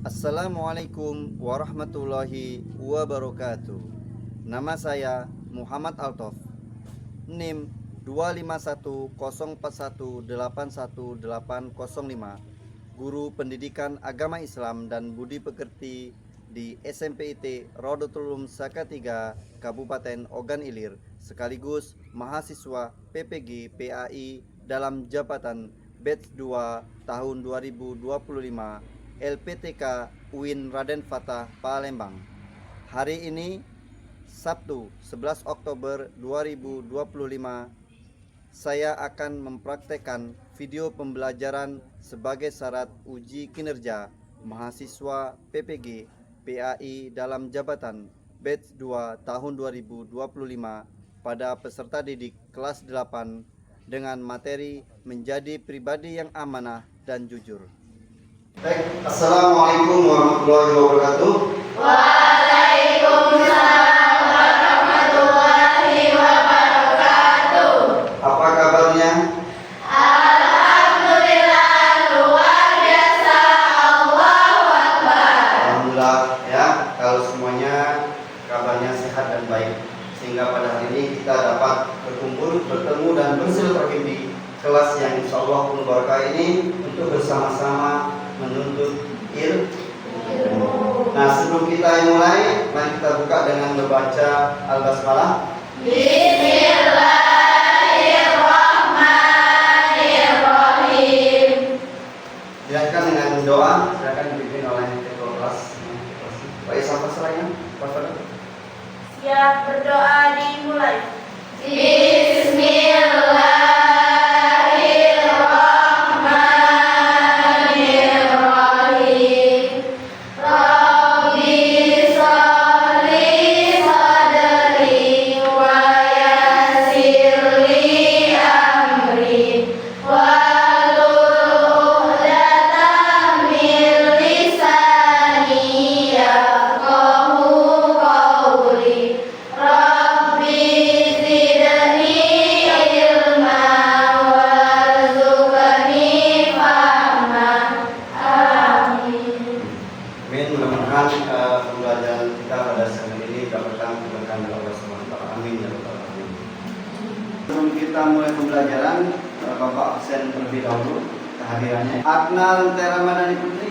Assalamualaikum warahmatullahi wabarakatuh. Nama saya Muhammad Altof. NIM 25104181805. Guru Pendidikan Agama Islam dan Budi Pekerti di SMPIT Rodotul Ulum Salatiga, Kabupaten Ogan Ilir, sekaligus mahasiswa PPG PAI dalam jabatan Batch 2 tahun 2025 LPTK UIN Raden Fatah Palembang. Hari ini Sabtu 11 Oktober 2025, saya akan mempraktekkan video pembelajaran sebagai syarat uji kinerja mahasiswa PPG PAI dalam jabatan Batch 2 tahun 2025 pada peserta didik kelas 8 dengan materi menjadi pribadi yang amanah dan jujur. Baik, Assalamualaikum warahmatullahi wabarakatuh. Waalaikumsalam warahmatullahi wabarakatuh. Apa kabarnya? Alhamdulillah, luar biasa. Allahu Akbar. Alhamdulillah ya, kalau semuanya kabarnya sehat dan baik, sehingga pada hari ini kita dapat berkumpul, bertemu dan bersilaturahim di kelas yang insya Allah penuh berkah ini untuk bersama-sama menuntut ilmu. Nah, sebelum kita mulai, mari kita buka dengan membaca Al-Basmalah. Bismillahirrahmanirrahim. Silakan dengan doa, silakan dipimpin oleh ketua kelas. Baik, siapa selainnya? Siap, berdoa dimulai. Bismillahirrahmanirrahim. Rabbi sholli sadri wa yassir li amri wahlul 'uqdatam min lisani yafqahu qawli. Rabbi zidni ilma warzuqni fahma. Amin. Amin. Mudah-mudahan pembelajaran kita pada siang ini dapatkan keberkahan dari Allah SWT. Amin ya rabbal alamin. Sebelum kita mulai pembelajaran, Bapak absen terlebih dahulu kehadirannya. Aknal Tera Madani Putri.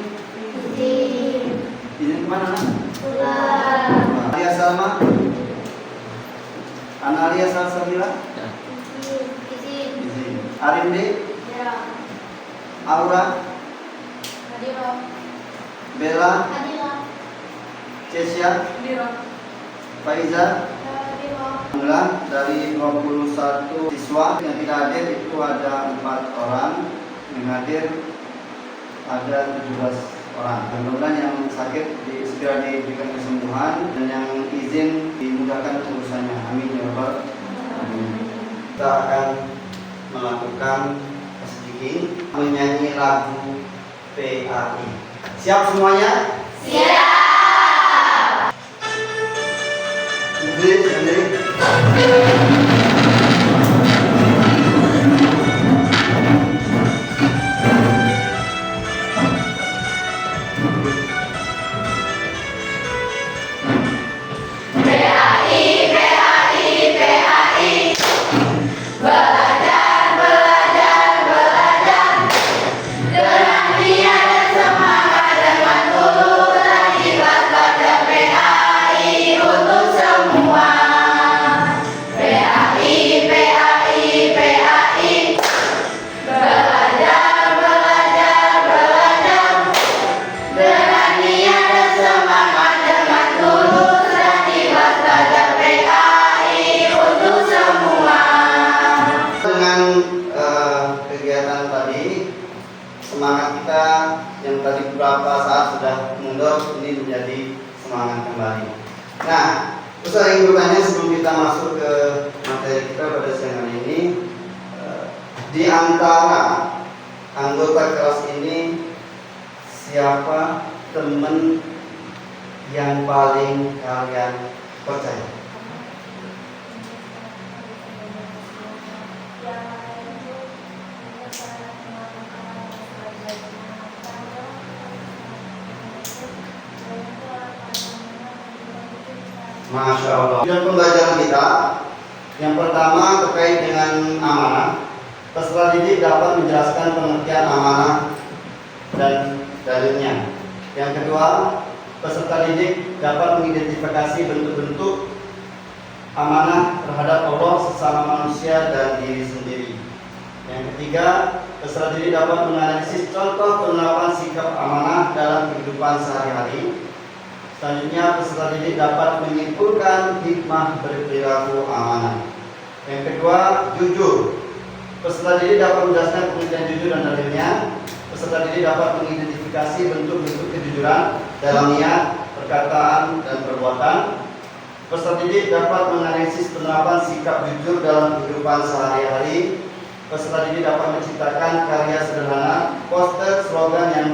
Izin kemana? Pulang. Alia Salma. Analia Salsabila. Izin. Izin. Arinde. Ya. Aura. Hadiro. Bella. Hadiro. Cesia. Hadiro. Faiza. Hadiro. Alhamdulillah, dari 21 siswa yang tidak hadir itu ada 4 orang, yang hadir ada 17 orang. Mudah-mudahan yang sakit segera diberikan kesembuhan dan yang izin dimudahkan urusannya. Amin ya rabbal alamin. Kita akan melakukan speaking, menyanyi lagu PAI. Siap semuanya? Siap. Sendiri. PAI, PAI, PAI. Belajar, belajar, belajar. Dengan niat dan semangat, dengan tulus dan ikhlas pada PAI untuk semua. PAI, PAI, PAI. Belajar, belajar, belajar. Dengan niat dan semangat, dengan tulus dan ikhlas pada PAI untuk semua. Dengan kegiatan tadi, semangat kita yang tadi beberapa saat sudah mundur ini menjadi semangat kembali. Nah, terus saya ingin bertanya sebelum kita masuk ke materi kita pada siang hari ini, di antara anggota kelas ini siapa teman yang paling kalian percaya? Masya Allah. Dan pembelajaran kita yang pertama terkait dengan amanah. Peserta didik dapat menjelaskan pengertian amanah dan dalilnya. Yang kedua, peserta didik dapat mengidentifikasi bentuk-bentuk amanah terhadap Allah, sesama manusia, dan diri sendiri. Yang ketiga, peserta didik dapat menganalisis contoh penerapan sikap amanah dalam kehidupan sehari-hari. Selanjutnya, peserta didik dapat menyimpulkan hikmah berperilaku amanah. Yang kedua, jujur. Peserta didik dapat menjelaskan pengertian jujur dan dalilnya. Peserta didik dapat mengidentifikasi bentuk-bentuk kejujuran dalam niat, perkataan, dan perbuatan. Peserta didik dapat menganalisis penerapan sikap jujur dalam kehidupan sehari-hari. Peserta didik dapat menciptakan karya sederhana, poster, slogan yang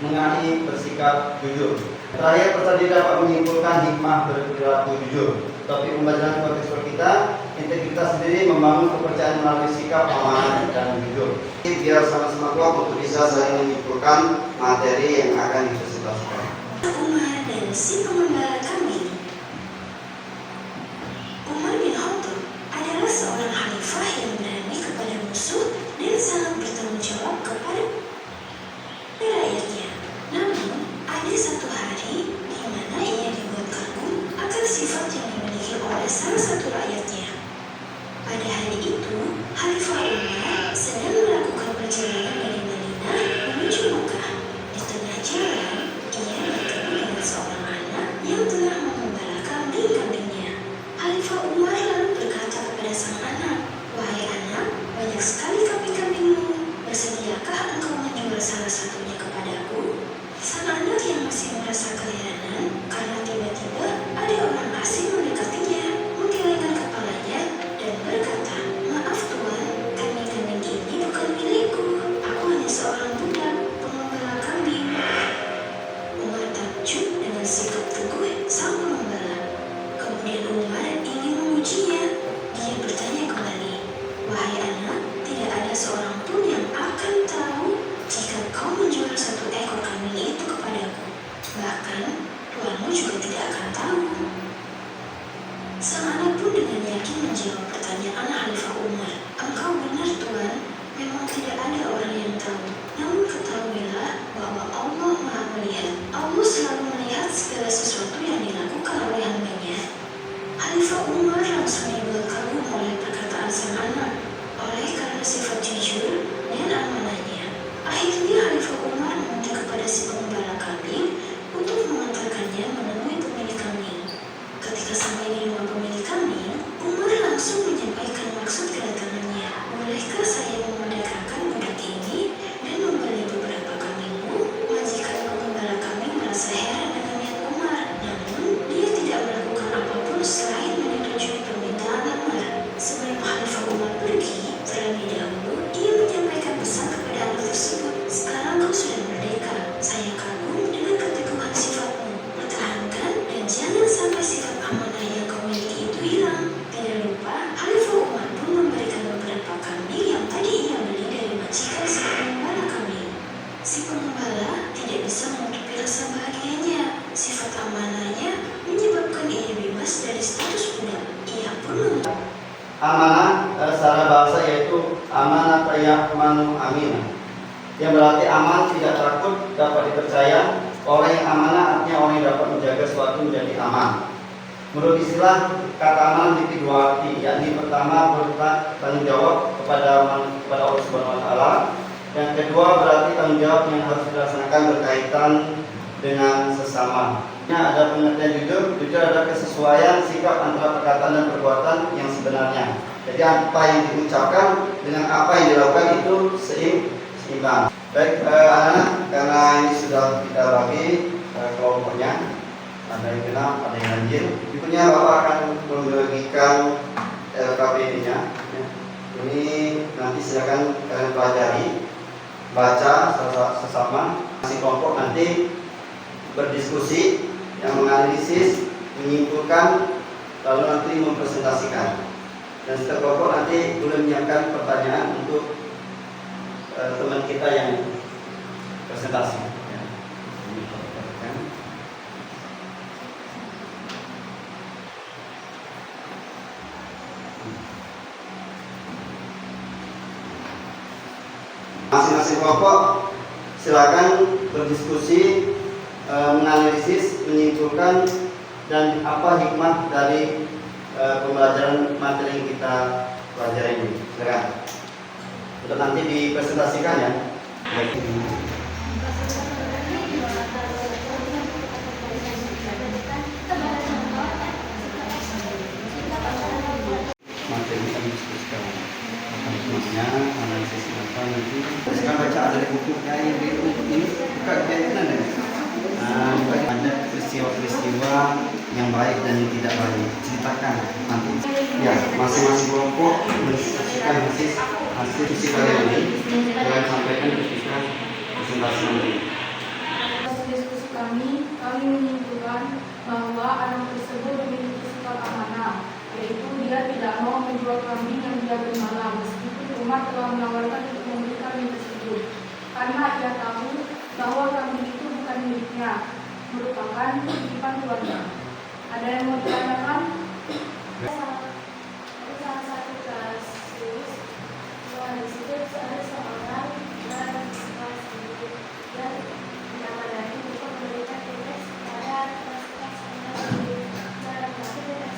mengenai bersikap jujur. Terakhir, peserta didik dapat menyimpulkan hikmah berperilaku jujur. Topik pembelajaran konteks kita, integritas sendiri membangun kepercayaan melalui sikap amanah dan jujur. Biar sama-sama kuat untuk bisa saling menyimpulkan materi yang akan dipresentasikan. Umar dan si pengembala kambing. Umar bin Khattab adalah seorang khalifah yang berani kepada musuh dan sangat bertanggung jawab kepada rakyatnya. Namun, ada satu hari di mana ia dibuat kagum akan sifat yang dimiliki oleh salah satu rakyatnya. Pada hari itu, Khalifah Umar sedang melakukan perjalanan dari Madinah menuju Mekah. Di tengah jalan, ia bertemu dengan seorang anak yang tengah mengembala kambing-kambingnya. Khalifah Umar lalu berkata kepada sang anak, "Wahai anak, banyak sekali kambing-kambingmu. Bersediakah engkau menjual salah satunya kepadaku?" Sang anak yang masih merasa keheranan karena tiba-tiba ada orang asing mendekatinya, menggelengkan kepalanya dan berkata, "Maaf tuan, kambing-kambing ini bukan milikku. Aku hanya seorang budak pengembala kambing." Umar takjub dengan sikap teguh sang pengembala. Kemudian Umar ingin mengujinya. Dia bertanya kembali, "Wahai anak, tidak ada seorang pun yang akan tahu jika kau menjual satu ekor kambing itu kepadaku. Bahkan, tuanmu juga tidak akan tahu." Sang anak pun dengan yakin menjawab pertanyaan Khalifah Umar, "Engkau benar tuan, memang tidak ada orang yang tahu. Namun ketahuilah bahwa Allah Maha Melihat. Allah selalu melihat segala sesuatu yang dilakukan oleh hambanya." Khalifah Umar langsung dibuat kagum oleh perkataan sang anak, oleh karena sifat jujur dan amanahnya. Akhirnya Khalifah Umar meminta kepada si pengembala kambing untuk mengantarkannya menemui pemilik kambing. Ketika sampai di rumah pemilik kambing, Umar langsung menyampaikan maksud kedatangannya. "Bolehkah saya memerdekakan budak ini dan membeli beberapa kambingmu?" Majikan pengembala kambing merasa heran dengan niat Umar, namun dia tidak melakukan apapun selain menyetujui permintaan Umar. Sebelum Khalifah Umar pergi, terlebih dahulu ia menyampaikan pesan kepada anak tersebut, "Sekarang kau sudah merdeka. Saya kagum dengan keteguhan sifatmu. Pertahankan dan jangan sampai sifat amanah yang kau miliki itu hilang." Tidak lupa, Khalifah Umar pun memberikan beberapa kambing yang tadi ia beli dari majikan si pengembala kambing. Si pengembala tidak bisa menutupi rasa bahagianya. Sifat amanahnya menyebabkan ia bebas dari status budak. Ia pun Amanah secara bahasa yaitu amanah ya'manu aminah, yang berarti aman, tidak takut, dapat dipercaya. Orang yang amanah artinya orang yang dapat menjaga sesuatu menjadi aman. Menurut istilah, kata amanah memiliki dua arti, yakni pertama bertanggung jawab kepada Allah Subhanahu wa Ta'ala. Yang kedua berarti tanggung jawab yang harus dilaksanakan berkaitan dengan sesama. Ada pengertian jujur adalah kesesuaian sikap antara perkataan dan perbuatan yang sebenarnya. Jadi apa yang diucapkan dengan apa yang dilakukan itu seimbang. Baik anak-anak, karena ini sudah kita bagi kelompoknya, ada yang genap, ada yang ganjil. Berikutnya Bapak akan membagikan LKPD-nya. Ini nanti silakan kalian pelajari, baca sesama. Masing kelompok nanti berdiskusi, yang menganalisis, menyimpulkan, lalu nanti mempresentasikan. Dan setiap kelompok nanti boleh menyiapkan pertanyaan untuk teman kita yang presentasi. Masing-masing kelompok silakan berdiskusi, menganalisis, menyimpulkan dan apa hikmah dari pembelajaran materi yang kita pelajari ini. Silakan. Sudah nanti dipresentasikan ya. Baik. Materi kita diskusikan apa hikmahnya, analisis apa nanti. Sekarang baca ada di buku kayak ini buka kayak mana nih? Ada peristiwa-peristiwa yang baik dan yang tidak baik, ceritakan nanti. Ya, masing-masing kelompok mendiskusikan hasil diskusi kalian ini, kalian sampaikan ketika presentasi nanti. Diskusi kami menyimpulkan bahwa anak tersebut memiliki sifat amanah, yaitu dia tidak mau menjual kambing yang dia beli malam, meskipun umat telah menawarkan untuk membeli kambing tersebut, karena ia tahu bahwa kambing itu bukan miliknya, merupakan titipan keluarga. Ada yang mau ditanyakan? Salah satu kasus, di situ ada seorang dan diamanati untuk memberikan tugas kepada kelas dan tugas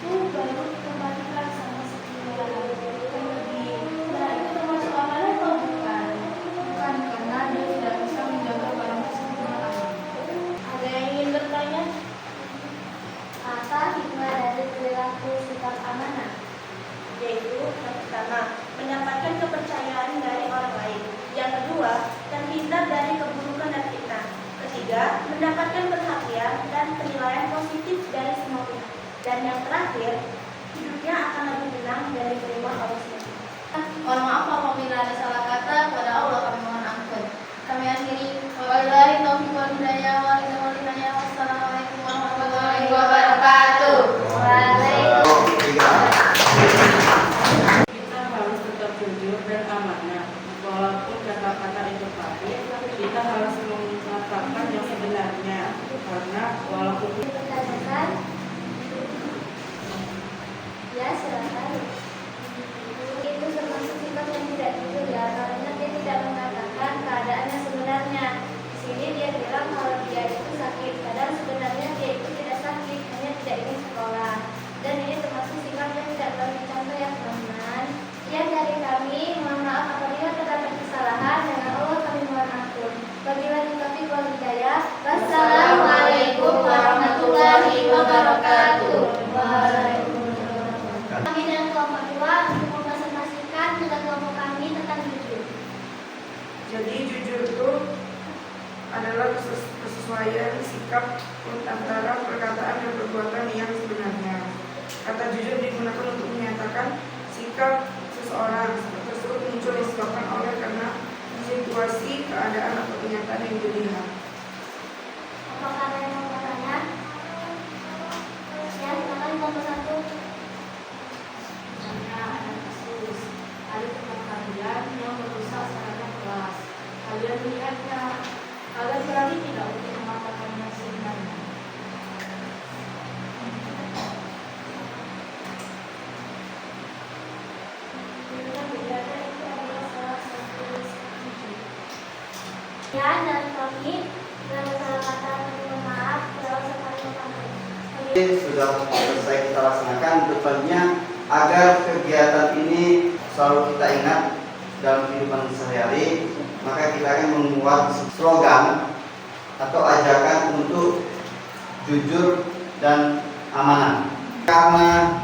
itu baru dikembalikan sama sekolah. Nah, itu termasuk amanah atau bukan? Bukan, karena dia tidak bisa menjaga barang tersebut dengan aman. Ada yang ingin bertanya? Apa hikmah dari perilaku sifat amanah? Yaitu yang pertama, mendapatkan kepercayaan dari orang lain. Yang kedua, terhindar dari keburukan dan fitnah. Ketiga, mendapatkan perhatian dan penilaian positif dari semua pihak. Dan yang terakhir, hidupnya akan lebih tenang dari kerimauan Allah SWT. Mohon maaf apabila ada salah kata, kepada Allah kami mohon ampun. Kami akhiri. Wabillahi taufiq wal hidayah. Wassalamualaikum warahmatullahi wabarakatuh. Kita harus tetap jujur dan amanah. Walaupun kata-kata itu pahit, kita harus mengatakan yang sebenarnya. Karena walaupun Dipertanyakan? Ya, silakan. Itu termasuk sifat yang tidak jujur ya, karena dia tidak mengatakan keadaan yang sebenarnya. Di sini dia bilang kalau dia itu sakit, padahal sebenarnya dia itu tidak sakit, hanya tidak ingin sekolah. Dan ini termasuk sifat yang tidak perlu dicontoh ya teman-teman. Ya, dari kami mohon maaf apabila terdapat kesalahan, dengan Allah kami mohon ampun. Wabillahi taufiq wal hidayah. Wassalamualaikum warahmatullahi wabarakatuh. Kami dan kelompok 2 untuk mempresentasikan tentang kelompok kami tentang jujur. jadi jujur itu adalah kesesuaian sikap antara perkataan dan perbuatan yang sebenarnya. Kata jujur digunakan untuk menyatakan sikap seseorang tersebut muncul disebabkan oleh karena situasi, keadaan atau kenyataan yang dilihat. Apakah ada yang mau bertanya? Ya, silakan kelompok 1. Misalnya ada kasus, ada teman kalian yang merusak sarana kelas. Kalian melihatnya, kalian berani tidak untuk mengatakan yang sebenarnya? Ya, dari kami dan salah kata mohon maaf kalau sekali memakai. Sudah selesai kita laksanakan, depannya agar kegiatan ini selalu kita ingat dalam kehidupan sehari-hari, maka kita akan membuat slogan atau ajakan untuk jujur dan amanah. Karena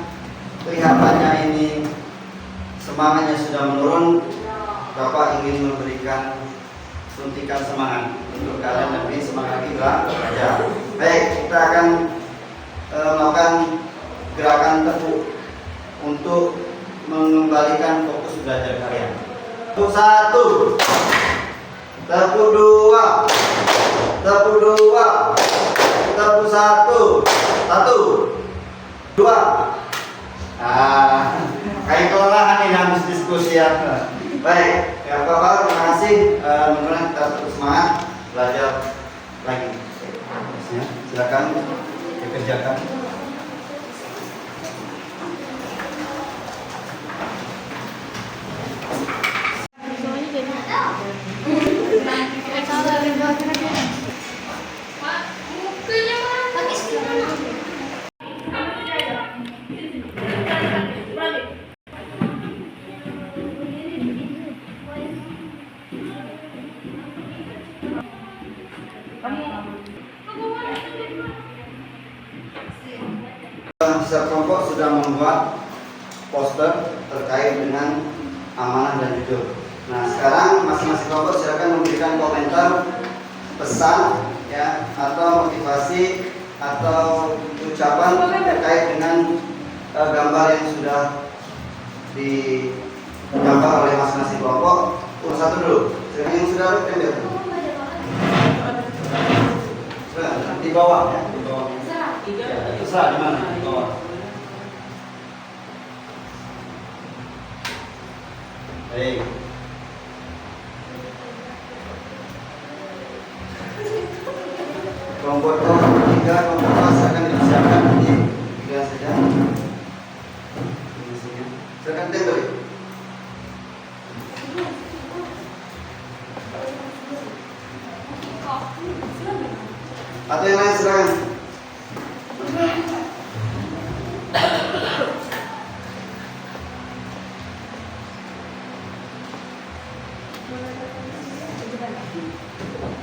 kelihatannya ini semangatnya sudah menurun, Bapak ingin memberikan suntikan semangat untuk kalian lebih semangat lagi belajar. Baik, kita akan melakukan gerakan tepuk untuk mengembalikan fokus belajar kalian. Tepuk 1, tepuk 2, tepuk 2, tepuk 1, 1, 2. Kayak kelelahan ini habis diskusi ya. Baik, ya Bapak, terima kasih. Mudah-mudahan kita tetap semangat belajar lagi. Silakan dikerjakan. Setiap kelompok sudah membuat poster terkait dengan amanah dan jujur. Nah, sekarang masing-masing kelompok silakan memberikan komentar, pesan, ya, atau motivasi atau ucapan terkait dengan gambar yang sudah digambar oleh masing-masing kelompok. Satu dulu, yang sudah ambil. Di bawah ya, di bawah. Terserah di mana, di bawah. Baik. Kelompok 3, kelompok 4 akan dipersiapkan nanti 3 saja. Silakan tembel. Atau yang lain silakan.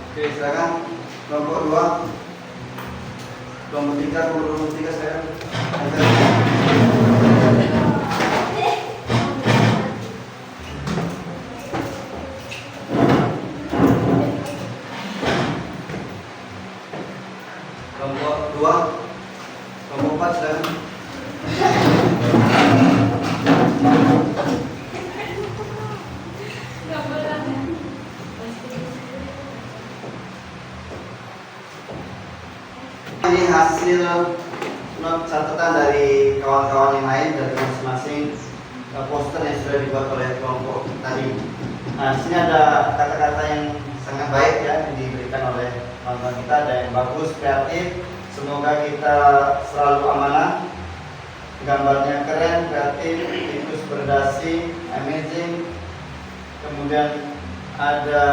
Oke, silakan. Kelompok 2, kelompok 3, kelompok 3 silakan. Kelompok 2, kelompok 4 silakan. Ini hasil not catatan dari kawan-kawan yang lain dari masing-masing poster yang sudah dibuat oleh kelompok tadi. Nah, di sini ada kata-kata yang sangat baik ya yang diberikan oleh kawan-kawan kita, ada yang bagus, kreatif. Semoga kita selalu amanah. Gambarnya keren, kreatif, tikus berdasi, amazing. Kemudian ada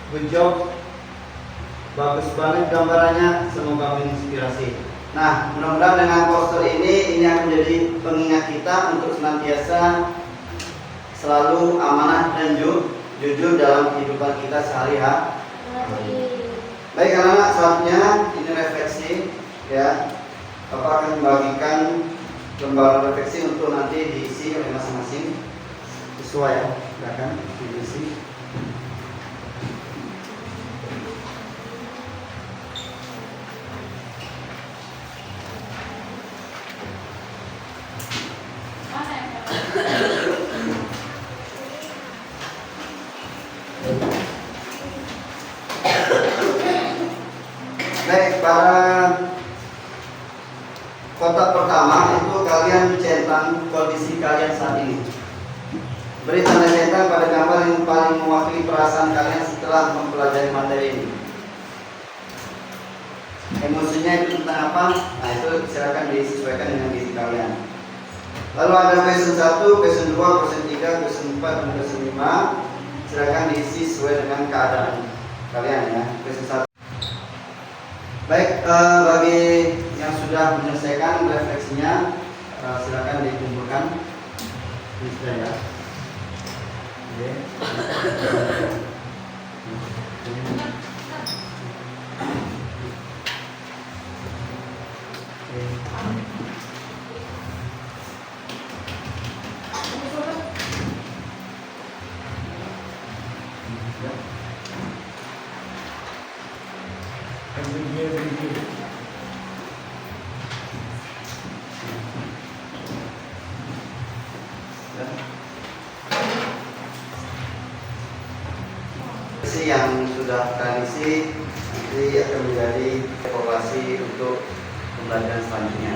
good job, bagus banget gambarannya, semoga menginspirasi. Nah, mudah-mudahan dengan poster ini akan menjadi pengingat kita untuk senantiasa selalu amanah dan jujur dalam kehidupan kita sehari-hari. Baik anak-anak, saatnya ini refleksi ya. Bapak akan membagikan lembaran refleksi untuk nanti diisi oleh masing-masing siswa ya. Silakan diisi. Baik, para kotak pertama itu kalian centang kondisi kalian saat ini. Beri tanda centang pada gambar yang paling mewakili perasaan kalian setelah mempelajari materi ini. Emosinya itu tentang apa? Nah, itu silakan disesuaikan dengan diri kalian. Lalu ada question 1, question 2, question 3, question 4, dan question 5. Silakan diisi sesuai dengan keadaan kalian ya. Question 1. Baik, bagi yang sudah menyelesaikan refleksinya, silakan dikumpulkan. Ini sudah ya. Oke. Yang sudah tradisi nanti akan menjadi evaluasi untuk pembelajaran selanjutnya.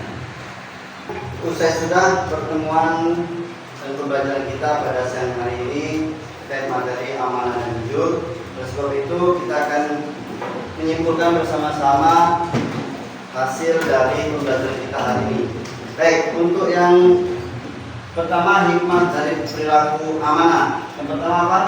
Usai sudah pertemuan dan pembelajaran kita pada siang hari ini terkait materi amanah dan jujur. Oleh sebab itu kita akan menyimpulkan bersama-sama hasil dari pembelajaran kita hari ini. Baik, untuk yang pertama, hikmah dari perilaku amanah. Yang pertama apa?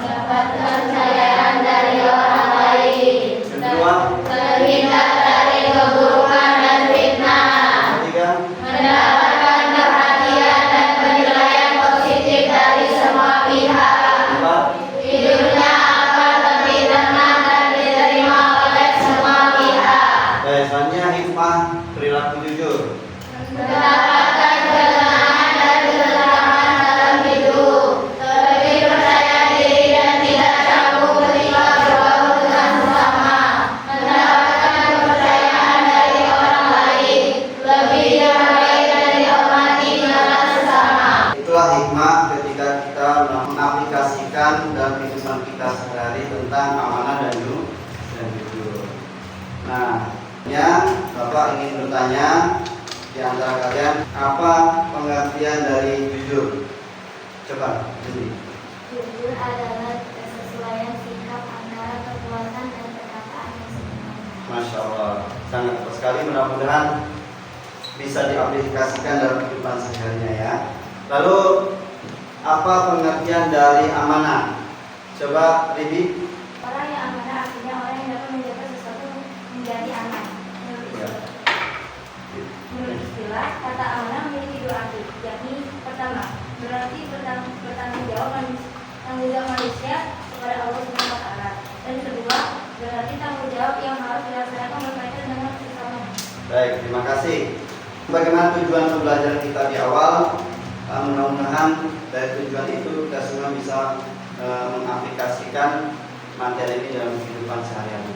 Dapat kepercayaan dari orang lain. Kedua, Terhindar dari keburukan dan fitnah. ketiga, Mendapatkan perhatian dan penilaian positif dari semua pihak. empat, Hidupnya akan lebih tenang dan ingin bertanya di antara kalian, apa pengertian dari jujur? Coba, Judy. Jujur adalah kesesuaian sikap antara perbuatan dan perkataan yang sebenarnya. Masya Allah, sangat tepat sekali. Mudah-mudahan bisa diaplikasikan dalam kehidupan sehari-harinya ya. Lalu, apa pengertian dari amanah? Coba, Ribi. Orang yang amanah artinya orang yang dapat menjaga sesuatu menjadi aman. Menurut istilah, kata amanah memiliki dua arti, yakni pertama, berarti bertanggung jawab manusia kepada Allah Subhanahu wa Ta'ala. Dan kedua, berarti tanggung jawab yang harus dilaksanakan berkaitan dengan sesama. Baik, terima kasih. Bagaimana tujuan pembelajaran kita di awal? Mudah-mudahan dari tujuan itu kita semua bisa mengaplikasikan materi ini dalam kehidupan sehari-hari.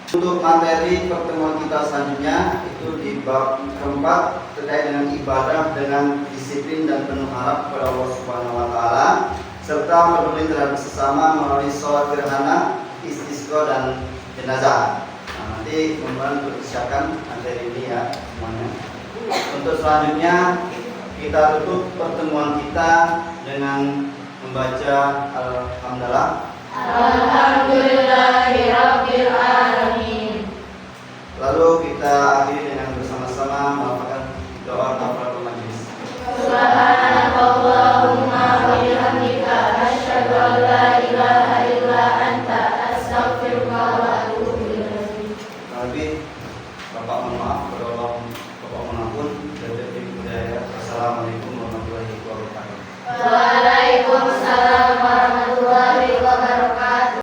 Untuk materi pertemuan kita selanjutnya itu di bab keempat terkait dengan ibadah dengan disiplin dan penuh harap kepada Allah Subhanahu wa Ta'ala serta peduli terhadap sesama melalui sholat gerhana, istisqa dan jenazah. Nanti kemudian persiapkan materi ini ya semuanya. Untuk selanjutnya kita tutup pertemuan kita dengan membaca Alhamdulillah.